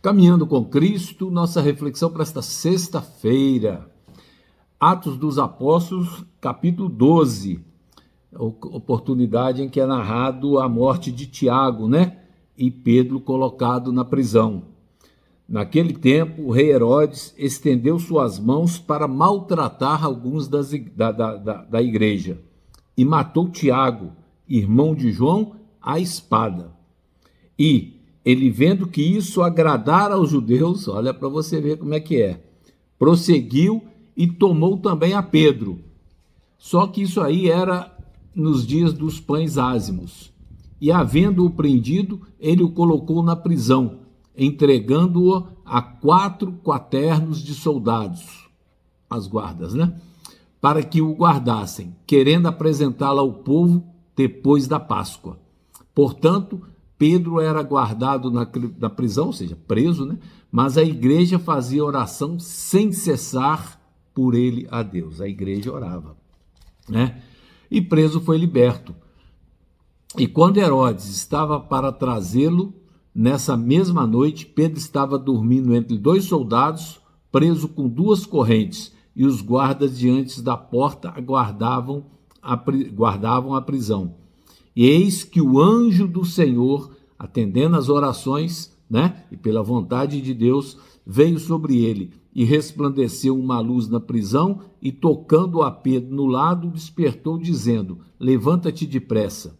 Caminhando com Cristo, nossa reflexão para esta sexta-feira. Atos dos Apóstolos, capítulo 12. Oportunidade em que é narrado a morte de Tiago, E Pedro colocado na prisão. Naquele tempo, o rei Herodes estendeu suas mãos para maltratar alguns da igreja e matou Tiago, irmão de João, à espada. E ele, vendo que isso agradara aos judeus, olha para você ver como é que é, prosseguiu e tomou também a Pedro. Só que isso aí era nos dias dos pães ázimos. E havendo-o prendido, ele o colocou na prisão, entregando-o a 4 quaternos de soldados, as guardas, para que o guardassem, querendo apresentá-lo ao povo depois da Páscoa. Portanto, Pedro era guardado na prisão, ou seja, preso, mas a igreja fazia oração sem cessar por ele a Deus. A igreja orava, E preso foi liberto. E quando Herodes estava para trazê-lo, nessa mesma noite, Pedro estava dormindo entre 2 soldados, preso com 2 correntes, e os guardas diante da porta guardavam a prisão. E eis que o anjo do Senhor, atendendo às orações, e pela vontade de Deus, veio sobre ele, e resplandeceu uma luz na prisão, e tocando a Pedro no lado, despertou, dizendo: levanta-te depressa.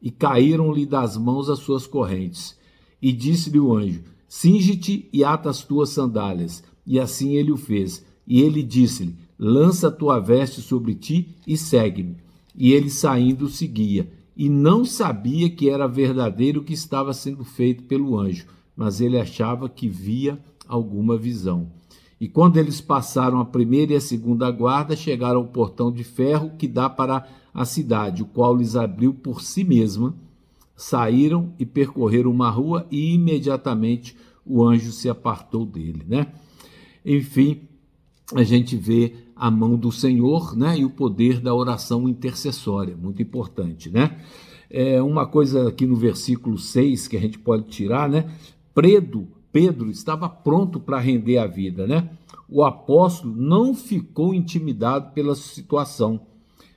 E caíram-lhe das mãos as suas correntes. E disse-lhe o anjo: cinge-te e ata as tuas sandálias. E assim ele o fez. E ele disse-lhe: lança a tua veste sobre ti e segue-me. E ele, saindo, o seguia. E não sabia que era verdadeiro o que estava sendo feito pelo anjo, mas ele achava que via alguma visão. E quando eles passaram a primeira e a segunda guarda, chegaram ao portão de ferro que dá para a cidade, o qual lhes abriu por si mesma. Saíram e percorreram uma rua, e imediatamente o anjo se apartou dele, Enfim, a gente vê a mão do Senhor, e o poder da oração intercessória, muito importante, É uma coisa aqui no versículo 6 que a gente pode tirar, Pedro estava pronto para render a vida, O apóstolo não ficou intimidado pela situação.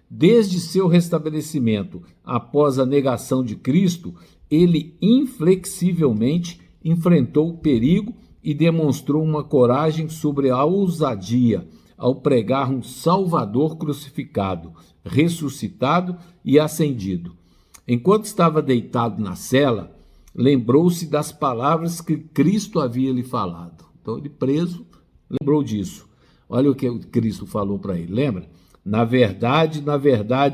Desde seu restabelecimento, após a negação de Cristo, ele inflexivelmente enfrentou o perigo e demonstrou uma coragem sobre a ousadia ao pregar um Salvador crucificado, ressuscitado e ascendido. Enquanto estava deitado na cela, lembrou-se das palavras que Cristo havia lhe falado. Então, ele preso, lembrou disso. Olha o que Cristo falou para ele, lembra? Na verdade,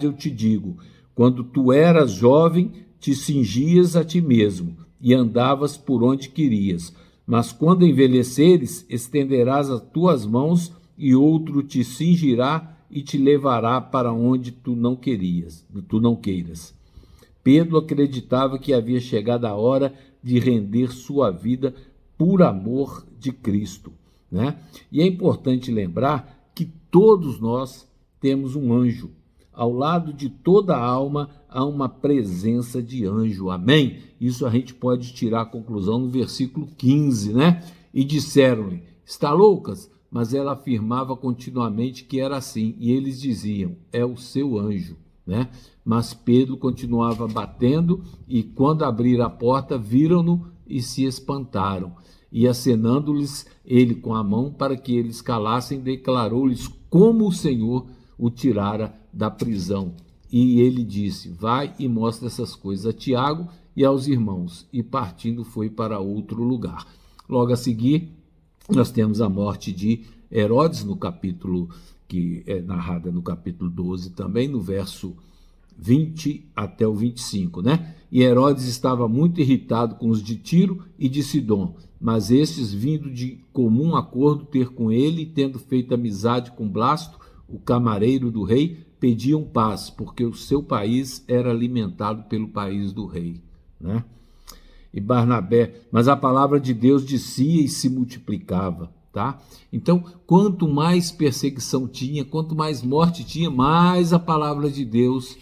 eu te digo, quando tu eras jovem, te cingias a ti mesmo e andavas por onde querias. Mas quando envelheceres, estenderás as tuas mãos e outro te cingirá e te levará para onde tu não queiras. Pedro acreditava que havia chegado a hora de render sua vida por amor de Cristo, E é importante lembrar que todos nós temos um anjo. Ao lado de toda a alma há uma presença de anjo, amém? Isso a gente pode tirar a conclusão no versículo 15, E disseram-lhe: está loucas? Mas ela afirmava continuamente que era assim, e eles diziam: é o seu anjo, Mas Pedro continuava batendo, e quando abriram a porta, viram-no e se espantaram. E acenando-lhes ele com a mão para que eles calassem, declarou-lhes como o Senhor o tirara da prisão. E ele disse: vai e mostra essas coisas a Tiago e aos irmãos. E partindo foi para outro lugar. Logo a seguir, nós temos a morte de Herodes, no capítulo, que é narrada no capítulo 12 também, no verso 20 até o 25, E Herodes estava muito irritado com os de Tiro e de Sidom, mas estes, vindo de comum acordo ter com ele, tendo feito amizade com Blasto, o camareiro do rei, pediam paz, porque o seu país era alimentado pelo país do rei, E Barnabé, mas a palavra de Deus descia e se multiplicava, Então, quanto mais perseguição tinha, quanto mais morte tinha, mais a palavra de Deus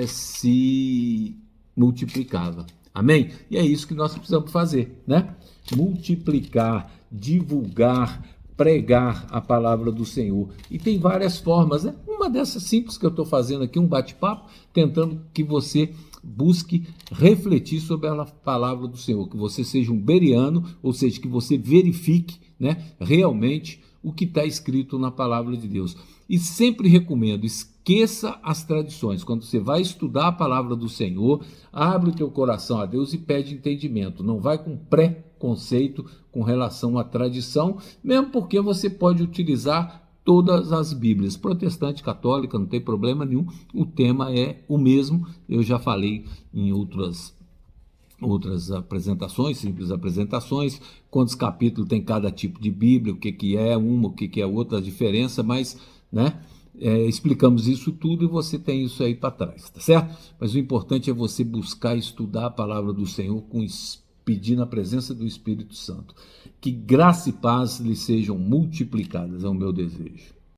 se multiplicava. Amém? E é isso que nós precisamos fazer, né? Multiplicar, divulgar, pregar a palavra do Senhor. E tem várias formas, né? Uma dessas simples que eu estou fazendo aqui, um bate-papo, tentando que você busque refletir sobre a palavra do Senhor, que você seja um bereano, ou seja, que você verifique, né, realmente o que está escrito na palavra de Deus. E sempre recomendo, esqueça as tradições. Quando você vai estudar a palavra do Senhor, abre o teu coração a Deus e pede entendimento. Não vai com preconceito com relação à tradição, mesmo porque você pode utilizar todas as Bíblias, protestante, católica, não tem problema nenhum, o tema é o mesmo, eu já falei em outras apresentações, simples apresentações, quantos capítulos tem cada tipo de Bíblia, o que é uma, o que é outra, a diferença, mas, né, explicamos isso tudo e você tem isso aí para trás, tá certo? Mas o importante é você buscar estudar a palavra do Senhor pedindo a presença do Espírito Santo. Que graça e paz lhe sejam multiplicadas, é o meu desejo.